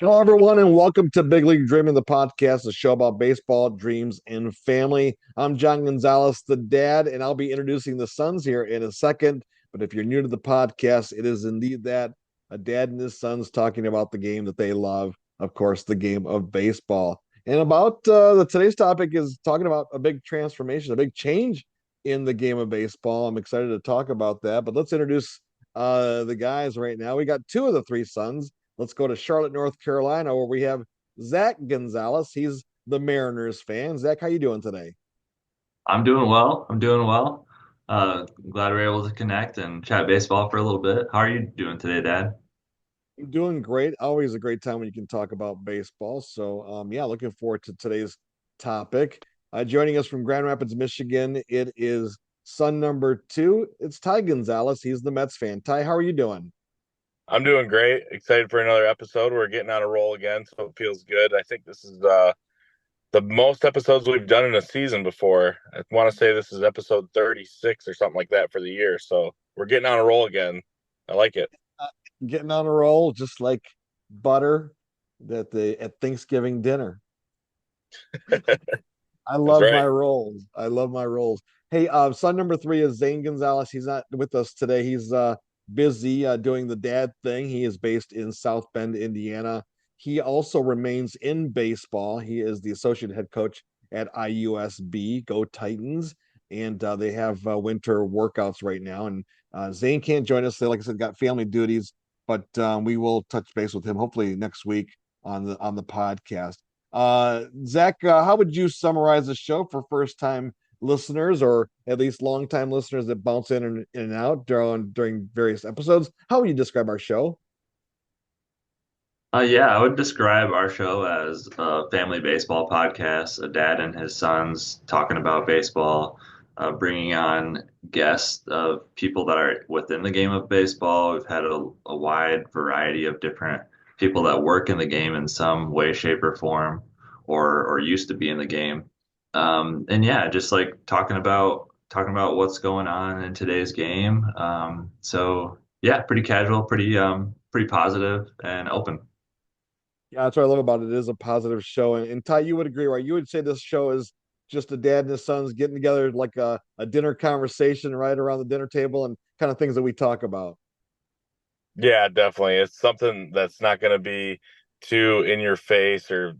Hello, everyone, and welcome to Big League Dreaming, the podcast, a show about baseball, dreams, and family. I'm John Gonzalez, the dad, and I'll be introducing the sons here in a second. But if you're new to the podcast, it is indeed that a dad and his sons talking about the game that they love, of course, the game of baseball. And about today's topic is talking about a big transformation, a big change in the game of baseball. I'm excited to talk about that. But let's introduce the guys right now. We got two of the three sons. Let's go to Charlotte, North Carolina, where we have Zach Gonzalez. He's the Mariners fan. Zach, how you doing today? I'm doing well. I'm doing well. Glad we're able to connect and chat baseball for a little bit. How are you doing today, Dad? I'm doing great. Always a great time when you can talk about baseball. So, yeah, looking forward to today's topic. Joining us from Grand Rapids, Michigan, it is son number two. It's Ty Gonzalez. He's the Mets fan. Ty, how are you doing? I'm doing great. Excited for another episode. We're getting on a roll again, so it feels good. I think this is the most episodes we've done in a season before. I want to say this is episode 36 or something like that for the year. So we're getting on a roll again. I like it. Uh, Getting on a roll, just like butter at Thanksgiving dinner. I That's love my right. roles. I love my roles. Hey, son number three is Zane Gonzalez. He's not with us today. He's busy doing the dad thing. He is based in South Bend, Indiana. He also remains in baseball. He is the associate head coach at IUSB. Go Titans! And they have winter workouts right now. And Zane can't join us. They, like I said, got family duties, but we will touch base with him hopefully next week on the podcast. Zach, how would you summarize the show for first time listeners or at least long time listeners that bounce in and out during various episodes? How would you describe our show? Yeah, I would describe our show as a family baseball podcast, a dad and his sons talking about baseball, bringing on guests of people that are within the game of baseball. We've had a wide variety of different people that work in the game in some way, shape, or form, or used to be in the game. And yeah, just like talking about what's going on in today's game. So yeah, pretty casual, pretty positive and open. Yeah, that's what I love about it. It is a positive show. And Ty, you would agree, right? You would say this show is just a dad and his sons getting together like a dinner conversation right around the dinner table and kind of things that we talk about. Yeah, definitely. It's something that's not going to be too in your face or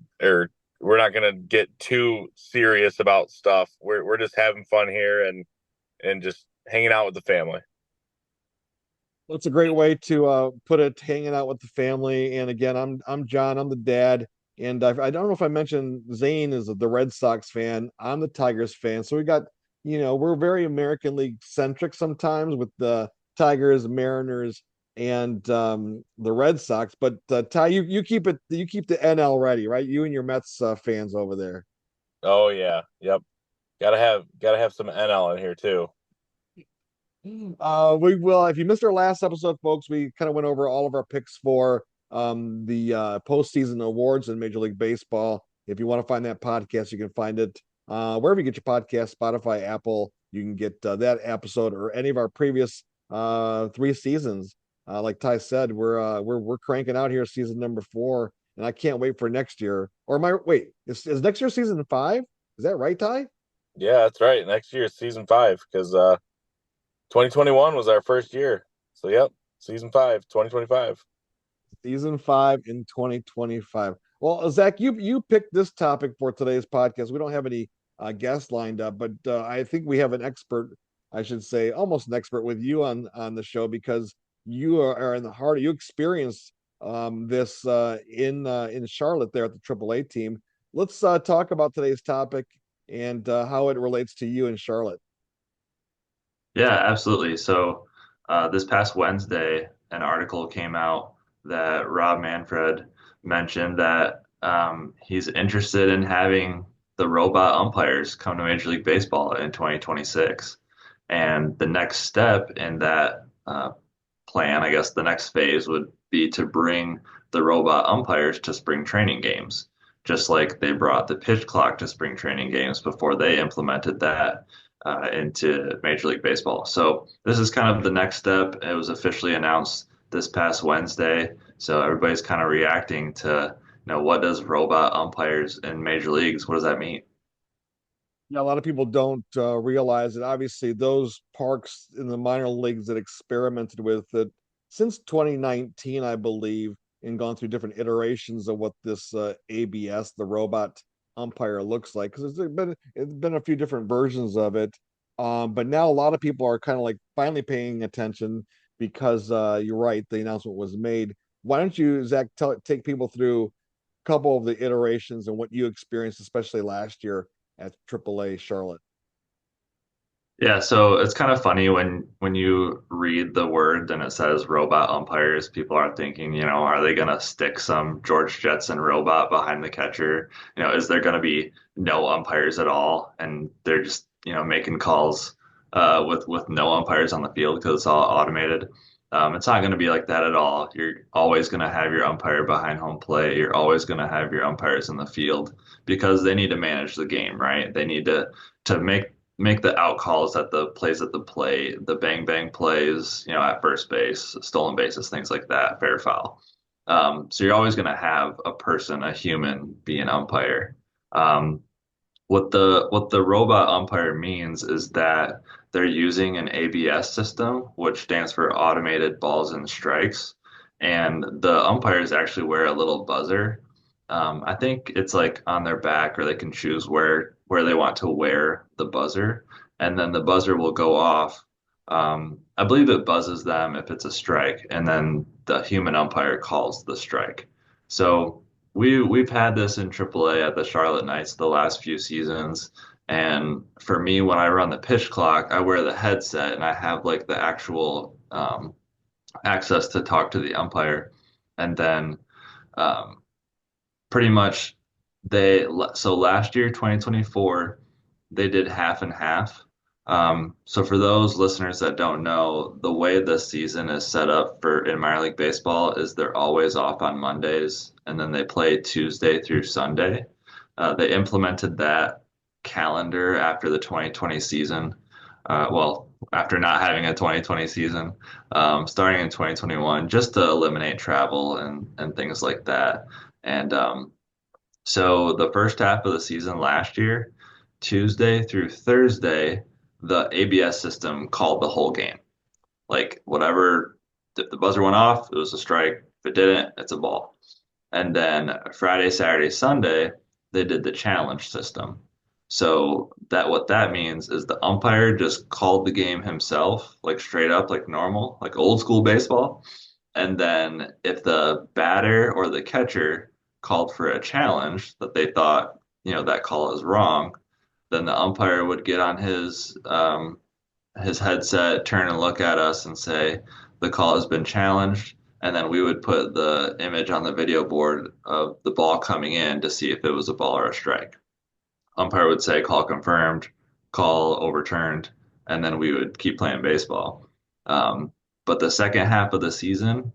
we're not going to get too serious about stuff. We're just having fun here and just hanging out with the family. That's a great way to put it. Hanging out with the family, and again, I'm John. I'm the dad, and I don't know if I mentioned Zane is the Red Sox fan. I'm the Tigers fan. So we got we're very American League centric sometimes with the Tigers, Mariners, and the Red Sox. But Ty, you keep the NL ready, right? You and your Mets fans over there. Oh yeah. Yep. Gotta have some NL in here too. We will. If you missed our last episode, folks, we kind of went over all of our picks for the postseason awards in Major League Baseball. If you want to find that podcast, you can find it wherever you get your podcast, Spotify, Apple. You can get that episode or any of our previous three seasons. Like Ty said, we're cranking out here season number four, and I can't wait for next year. Or am I wait? Is next year season five? Is that right, Ty? Yeah, that's right. Next year is season five because 2021 was our first year. So yep, season five, 2025. Season five in 2025. Well, Zach, you picked this topic for today's podcast. We don't have any guests lined up, but I think we have an expert, I should say, almost an expert with you on the show because are in the heart of you experienced this in Charlotte there at the AAA team. Let's talk about today's topic and how it relates to you in Charlotte. Yeah, absolutely. So, this past Wednesday, an article came out that Rob Manfred mentioned that he's interested in having the robot umpires come to Major League Baseball in 2026. And the next step in that plan, I guess the next phase would be to bring the robot umpires to spring training games, just like they brought the pitch clock to spring training games before they implemented that into Major League Baseball. So this is kind of the next step. It was officially announced this past Wednesday. So everybody's kind of reacting to, what does robot umpires in major leagues, what does that mean? Yeah, a lot of people don't realize that obviously those parks in the minor leagues that experimented with it since 2019, I believe, and gone through different iterations of what this ABS, the robot umpire, looks like. Because it's been a few different versions of it, but now a lot of people are kind of like finally paying attention because you're right, the announcement was made. Why don't you, Zach, take people through a couple of the iterations and what you experienced, especially last year at AAA Charlotte? Yeah, so it's kind of funny when you read the word and it says robot umpires, people are thinking, are they gonna stick some George Jetson robot behind the catcher? Is there gonna be no umpires at all? And they're just, making calls with no umpires on the field because it's all automated. It's not gonna be like that at all. You're always gonna have your umpire behind home plate. You're always gonna have your umpires in the field because they need to manage the game, right? They need to make the out calls at the plays at the plate, the bang bang plays, at first base, stolen bases, things like that, fair foul. So you're always going to have a person, a human, be an umpire. Um, what the robot umpire means is that they're using an ABS system, which stands for automated balls and strikes, and the umpires actually wear a little buzzer. I think it's like on their back, or they can choose where they want to wear the buzzer, and then the buzzer will go off. I believe it buzzes them if it's a strike, and then the human umpire calls the strike. So we've had this in AAA at the Charlotte Knights the last few seasons. And for me, when I run the pitch clock, I wear the headset and I have like the actual access to talk to the umpire. And then um, pretty much so last year, 2024, they did half and half. So for those listeners that don't know, the way this season is set up for in minor league baseball is they're always off on Mondays and then they play Tuesday through Sunday. They implemented that calendar after the 2020 season. Well, after not having a 2020 season, starting in 2021, just to eliminate travel and things like that. And so the first half of the season last year, Tuesday through Thursday, the ABS system called the whole game. Like whatever, if the buzzer went off, it was a strike. If it didn't, it's a ball. And then Friday, Saturday, Sunday, they did the challenge system. So that what that means is the umpire just called the game himself, like straight up, like normal, like old school baseball. And then if the batter or the catcher called for a challenge that they thought, that call is wrong, then the umpire would get on his headset, turn and look at us and say, the call has been challenged. And then we would put the image on the video board of the ball coming in to see if it was a ball or a strike. Umpire would say, call confirmed, call overturned, and then we would keep playing baseball. But the second half of the season,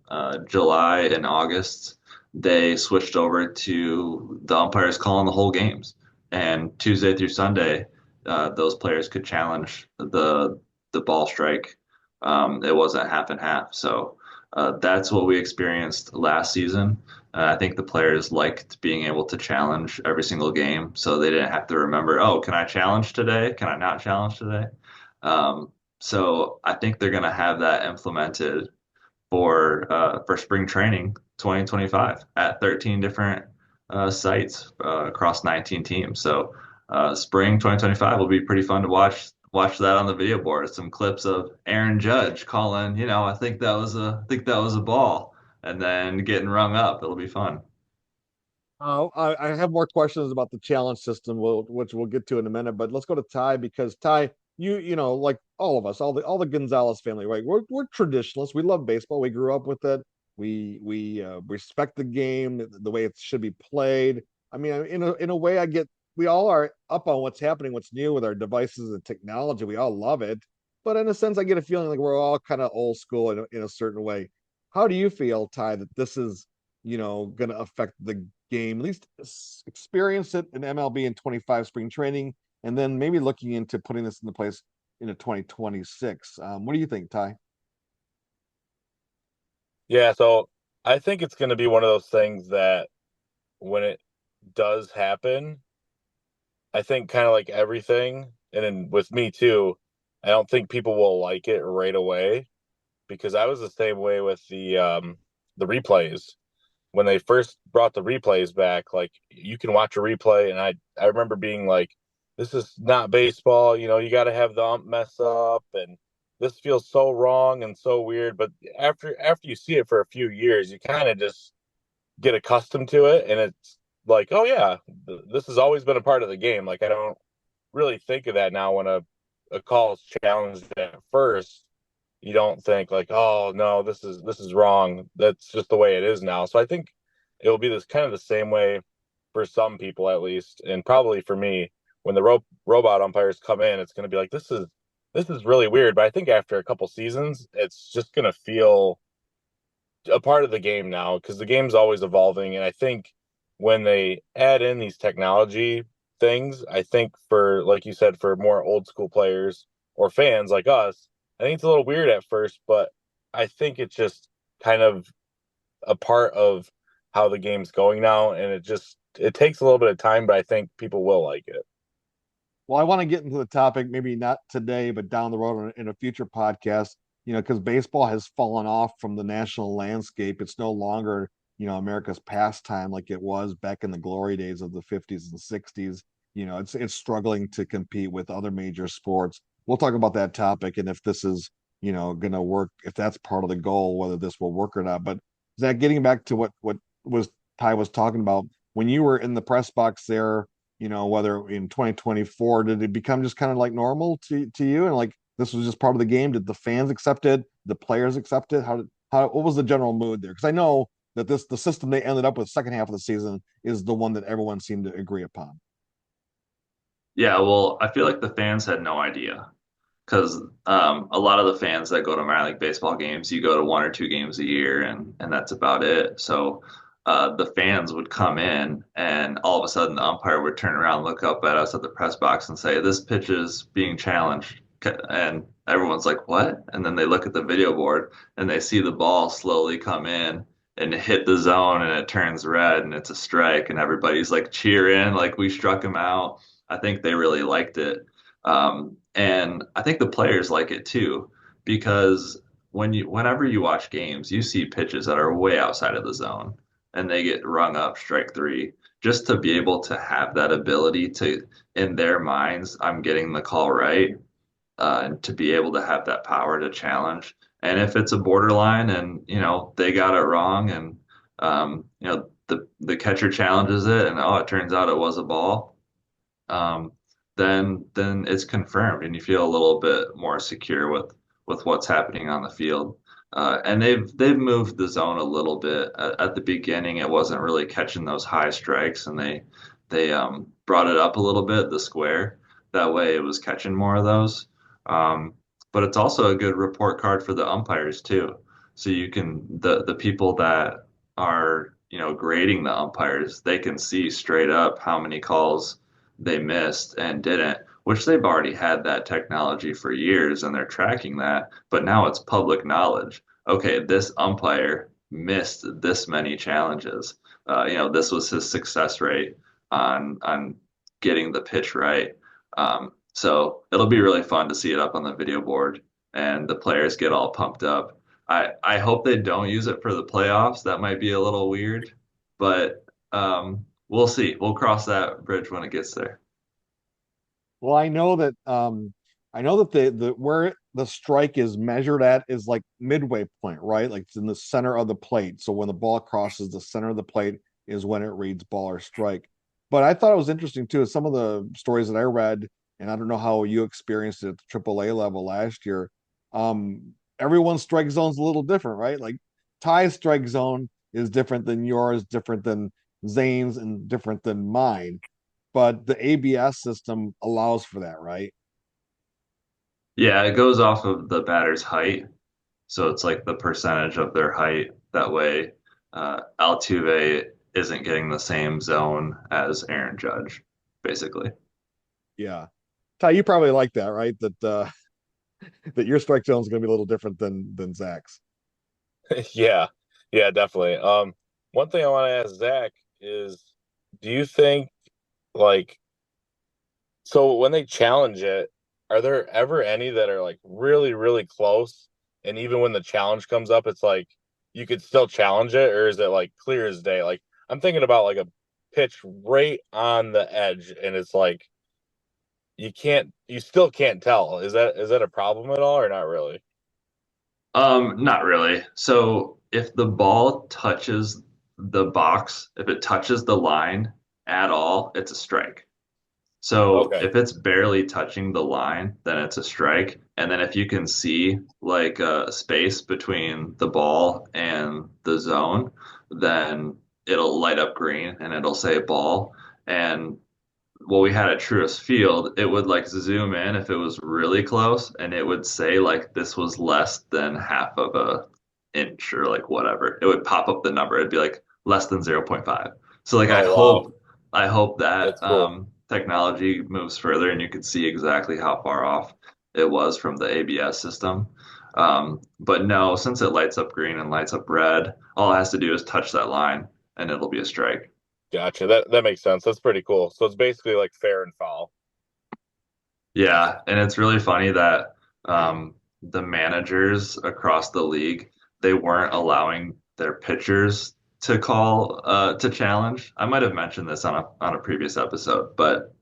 July and August, they switched over to the umpires calling the whole games. And Tuesday through Sunday, those players could challenge the ball strike. It wasn't half and half. So that's what we experienced last season. I think the players liked being able to challenge every single game, so they didn't have to remember, oh, can I challenge today? Can I not challenge today? So I think they're going to have that implemented for spring training 2025 at 13 different sites across 19 teams. So spring 2025 will be pretty fun to watch that on the video board. Some clips of Aaron Judge calling, I think that was a ball, and then getting rung up. It'll be fun. I have more questions about the challenge system, which we'll get to in a minute. But let's go to Ty because Ty, like all of us, all the Gonzalez family, right? We're traditionalists. We love baseball. We grew up with it. We respect the game, the way it should be played. I mean, in a way, we all are up on what's happening, what's new with our devices and technology. We all love it, but in a sense, I get a feeling like we're all kind of old school in a certain way. How do you feel, Ty, that this is going to affect the game, at least experience it in MLB in 25 spring training, and then maybe looking into putting this into place into 2026? What do you think, Ty? Yeah, so I think it's going to be one of those things that when it does happen, I think kind of like everything, and then with me too, I don't think people will like it right away because I was the same way with the replays. When they first brought the replays back, like you can watch a replay, and I remember being like, "This is not baseball. You know, you got to have the ump mess up, and this feels so wrong and so weird." But after you see it for a few years, you kind of just get accustomed to it, and it's like, "Oh yeah, this has always been a part of the game." Like I don't really think of that now when a call is challenged at first. You don't think like, oh no, this is wrong. That's just the way it is now. So I think it will be this kind of the same way for some people at least, and probably for me when the robot umpires come in, it's going to be like this is really weird. But I think after a couple seasons, it's just going to feel a part of the game now because the game's always evolving. And I think when they add in these technology things, I think for, like you said, for more old school players or fans like us, I think it's a little weird at first, but I think it's just kind of a part of how the game's going now. And it takes a little bit of time, but I think people will like it. Well, I want to get into the topic, maybe not today, but down the road in a future podcast, because baseball has fallen off from the national landscape. It's no longer, America's pastime like it was back in the glory days of the 50s and 60s. It's struggling to compete with other major sports. We'll talk about that topic and if this is, going to work, if that's part of the goal, whether this will work or not. But Zach, getting back to what was Ty was talking about, when you were in the press box there, whether in 2024, did it become just kind of like normal to you? And like this was just part of the game? Did the fans accept it? The players accept it? What was the general mood there? Because I know that the system they ended up with second half of the season is the one that everyone seemed to agree upon. Yeah, well, I feel like the fans had no idea because a lot of the fans that go to minor league baseball games, you go to one or two games a year, and that's about it. So the fans would come in, and all of a sudden, the umpire would turn around, look up at us at the press box, and say, "This pitch is being challenged," and everyone's like, "What?" And then they look at the video board and they see the ball slowly come in and hit the zone, and it turns red, and it's a strike, and everybody's like cheering, like we struck him out. I think they really liked it. And I think the players like it too, because whenever you watch games, you see pitches that are way outside of the zone and they get rung up strike three. Just to be able to have that ability to, in their minds, I'm getting the call right, and to be able to have that power to challenge. And if it's a borderline and, they got it wrong and, the catcher challenges it and, oh, it turns out it was a ball, um, then it's confirmed, and you feel a little bit more secure with what's happening on the field. And they've moved the zone a little bit. At the beginning, it wasn't really catching those high strikes, and they brought it up a little bit, the square. That way, it was catching more of those. Um, but it's also a good report card for the umpires too. So you can the people that are grading the umpires, they can see straight up how many calls they missed and didn't, which they've already had that technology for years and they're tracking that, but now it's public knowledge. Okay, this umpire missed this many challenges. This was his success rate on getting the pitch right. So it'll be really fun to see it up on the video board and the players get all pumped up. I hope they don't use it for the playoffs. That might be a little weird, but we'll see. We'll cross that bridge when it gets there. Well, I know that the where the strike is measured at is like midway point, right? Like it's in the center of the plate. So when the ball crosses the center of the plate is when it reads ball or strike. But I thought it was interesting too, some of the stories that I read, and I don't know how you experienced it at the AAA level last year. Everyone's strike zone's a little different, right? Like Ty's strike zone is different than yours, different than Zane's, and different than mine, but the ABS system allows for that, right? Yeah, it goes off of the batter's height. So it's like the percentage of their height. That way, Altuve isn't getting the same zone as Aaron Judge, basically. Yeah. Ty, you probably like that, right? That your strike zone is going to be a little different than Zach's. Yeah. Yeah, definitely. One thing I want to ask Zach is, do you think like so when they challenge it, are there ever any that are like really, really close? And even when the challenge comes up, it's like you could still challenge it, or is it like clear as day? Like I'm thinking about like a pitch right on the edge, and it's like you still can't tell. Is that a problem at all, or not really? Not really. So if the ball touches the box, if it touches the line at all, it's a strike. So Okay. if it's barely touching the line, then it's a strike. And then if you can see like a space between the ball and the zone, then it'll light up green and it'll say ball. And well, we had at Truist Field, it would like zoom in if it was really close, and it would say like this was less than half of a inch or like whatever. It would pop up the number. It'd be like less than 0.5. So like Oh wow, I hope that that's cool. technology moves further and you can see exactly how far off it was from the ABS system. But no, since it lights up green and lights up red, all it has to do is touch that line and it'll be a strike. Gotcha. That makes sense. That's pretty cool. So it's basically like fair and foul. Yeah, and it's really funny that the managers across the league, they weren't allowing their pitchers to call to challenge. I might have mentioned this on a previous episode, but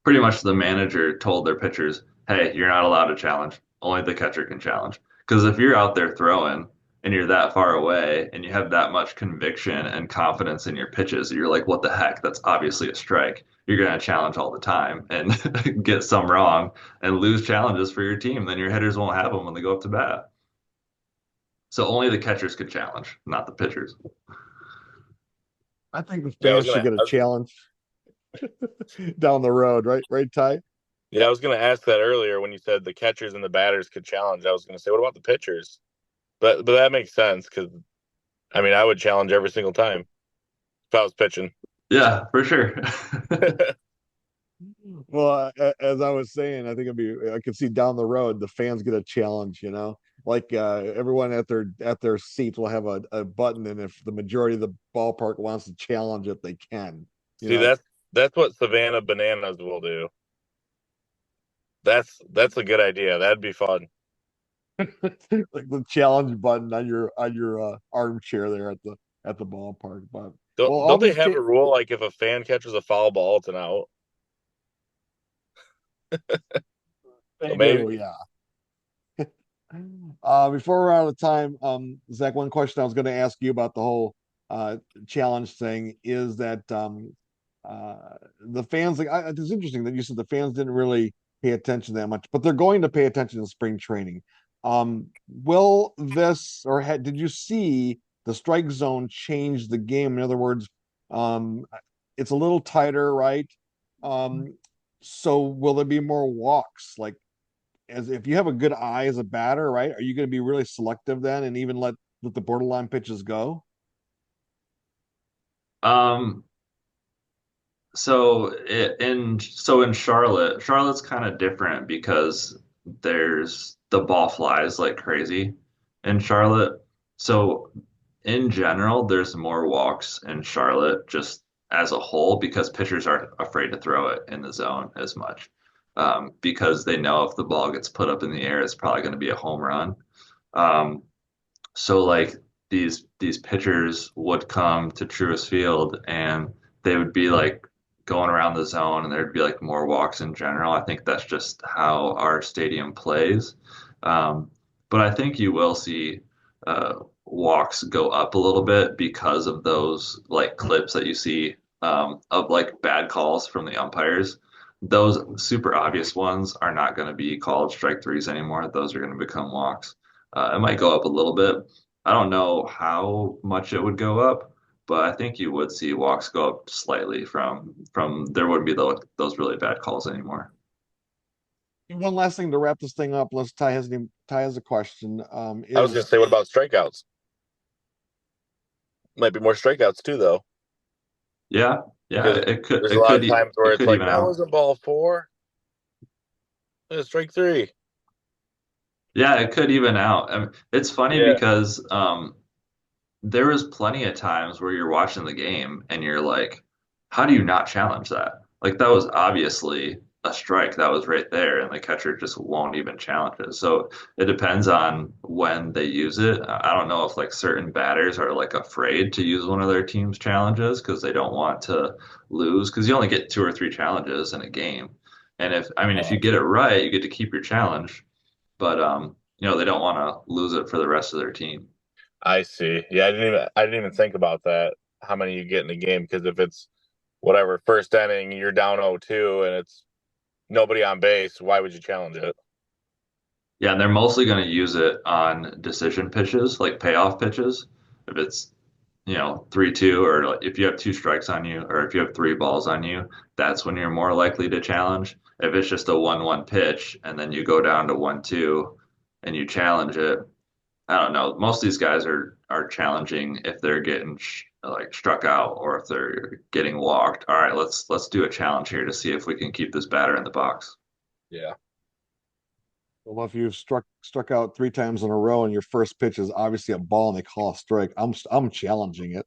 pretty much the manager told their pitchers, "Hey, you're not allowed to challenge. Only the catcher can challenge." Because if you're out there throwing and you're that far away and you have that much conviction and confidence in your pitches, you're like, "What the heck? That's obviously a strike." You're going to challenge all the time and get some wrong and lose challenges for your team. Then your hitters won't have them when they go up to bat. So only the catchers could challenge, not the pitchers. I think the Yeah, fans should get a challenge down the road, right? Right, Ty? I was gonna ask that earlier when you said the catchers and the batters could challenge. I was gonna say, what about the pitchers? But that makes sense because I mean I would challenge every single time if I was pitching. Yeah, for sure. Well, as I was saying, I think I could see down the road the fans get a challenge, like everyone at their seats will have a button, and if the majority of the ballpark wants to challenge it, they can, you See, know. that's what Savannah Bananas will do. That's a good idea. That'd be fun. Like the challenge button on your armchair there at the ballpark. But well, all Don't they these have a rule like if a fan catches a foul ball, it's an out? they do, Maybe. yeah. Before we're out of time, Zach, one question I was going to ask you about the whole challenge thing is that the fans, like, it's interesting that you said the fans didn't really pay attention that much, but they're going to pay attention in spring training. Will this, or did you see the strike zone change the game? In other words, um, it's a little tighter, right? Um, so will there be more walks? Like, as if you have a good eye as a batter, right? Are you going to be really selective then, and even let the borderline pitches go? Um, in Charlotte, Charlotte's kind of different because there's the ball flies like crazy in Charlotte. So in general, there's more walks in Charlotte just as a whole because pitchers aren't afraid to throw it in the zone as much. Because they know if the ball gets put up in the air, it's probably going to be a home run. Um, so like these pitchers would come to Truist Field and they would be like going around the zone and there'd be like more walks in general. I think that's just how our stadium plays. Um, but I think you will see walks go up a little bit because of those like clips that you see of like bad calls from the umpires. Those super obvious ones are not going to be called strike threes anymore. Those are going to become walks. It might go up a little bit. I don't know how much it would go up, but I think you would see walks go up slightly from there wouldn't be those really bad calls anymore. One last thing to wrap this thing up, unless Ty has a question. I was gonna Is say, what about strikeouts? Might be more strikeouts too, though, Yeah, yeah, because there's a it lot could of times where it it's could like even that out. wasn't ball four, strike three. Yeah, it could even out. I mean, it's funny Yeah, because there was plenty of times where you're watching the game and you're like, how do you not challenge that? Like that was obviously a strike that was right there, and the catcher just won't even challenge it. So it depends on when they use it. I don't know if like certain batters are like afraid to use one of their team's challenges because they don't want to lose because you only get two or three challenges in a game. And if you get it right, you get to keep your challenge, but they don't want to lose it for the rest of their team. I see. Yeah, I didn't even think about that. How many you get in a game? Because if it's whatever first inning, you're down 0-2 and it's nobody on base, why would you challenge it? Yeah, and they're mostly going to use it on decision pitches, like payoff pitches. If it's, 3-2, or like if you have two strikes on you, or if you have three balls on you, that's when you're more likely to challenge. If it's just a 1-1 pitch and then you go down to 1-2 and you challenge it, I don't know. Most of these guys are challenging if they're getting like struck out or if they're getting walked. All right, let's do a challenge here to see if we can keep this batter in the box. Yeah. Well, if you've struck out 3 times in a row and your first pitch is obviously a ball and they call a strike, I'm challenging it.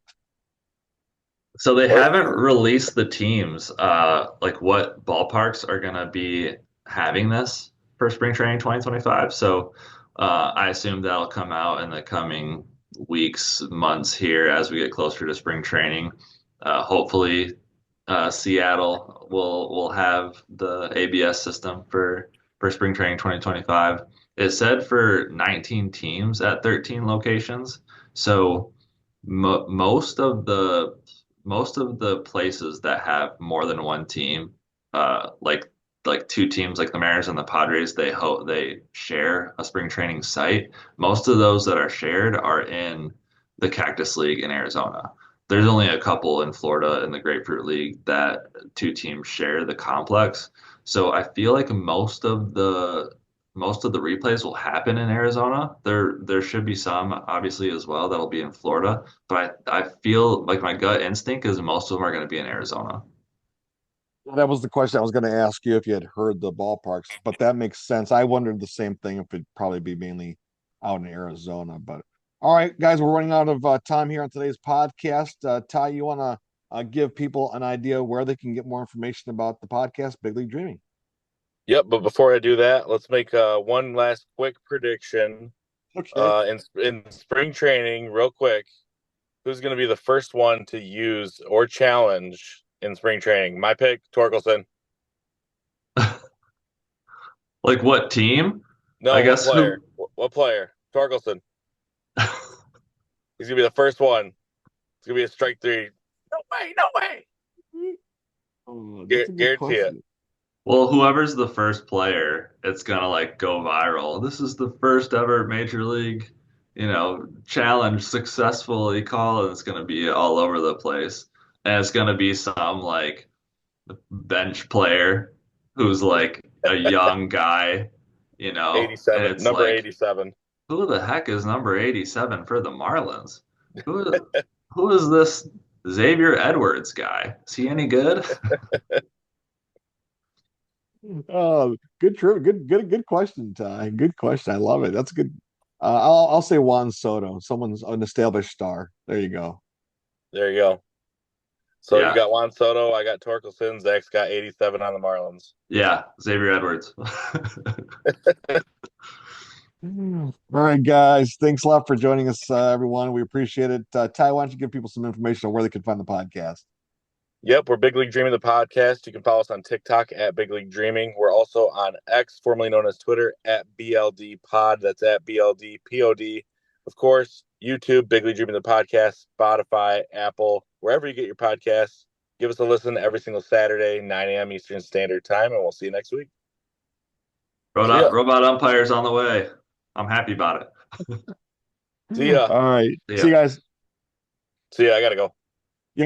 So they Or haven't released the teams, like what ballparks are going to be having this for spring training 2025. So I assume that'll come out in the coming weeks, months here as we get closer to spring training. Hopefully, Seattle will have the ABS system for spring training 2025. It said for 19 teams at 13 locations. So mo most of the places that have more than one team, like two teams, like the Mariners and the Padres, they share a spring training site. Most of those that are shared are in the Cactus League in Arizona. There's only a couple in Florida in the Grapefruit League that two teams share the complex. So I feel like most of the replays will happen in Arizona. There should be some obviously as well that'll be in Florida, but I feel like my gut instinct is most of them are going to be in Arizona. That was the question I was going to ask you if you had heard the ballparks, but that makes sense. I wondered the same thing if it'd probably be mainly out in Arizona. But all right, guys, we're running out of time here on today's podcast. Ty, you want to give people an idea where they can get more information about the podcast, Big League Dreaming? yep, but before I do that, let's make one last quick prediction. Okay. In spring training, real quick, who's going to be the first one to use or challenge in spring training? My pick, Torkelson. Like what team? I No, what guess player? who What player? Torkelson. He's going to be the first one. It's going to be a strike three. No way, no way. Oh, that's a good Guarantee it. question. Well, whoever's the first player, it's gonna like go viral. This is the first ever major league, challenge successfully call, and it's gonna be all over the place. And it's gonna be some like bench player who's like a young guy, and 87, it's number like, 87. who the heck is number 87 for the Marlins? Who who is this Xavier Edwards guy? Is he any good? Good question, Ty. Good question. I love it. That's good. I'll say Juan Soto. Someone's an established star. There you go. There you go. So you Yeah, got Juan Soto, I got Torkelson, Zach's got 87 on the Marlins. yeah, Xavier Edwards. All right, guys. Thanks a lot for joining us, everyone. We appreciate it. Ty, why don't you give people some information on where they can find the podcast? Yep, we're Big League Dreaming the podcast. You can follow us on TikTok at Big League Dreaming. We're also on X, formerly known as Twitter, at BLD Pod. That's at BLD POD. Of course, YouTube, Big League Dreaming the podcast, Spotify, Apple, wherever you get your podcasts. Give us a listen every single Saturday, 9 a.m. Eastern Standard Time, and we'll see you next week. See ya. Robot umpires on the way. I'm happy about it. See ya. All right. See you Yeah. guys. See ya. I gotta go.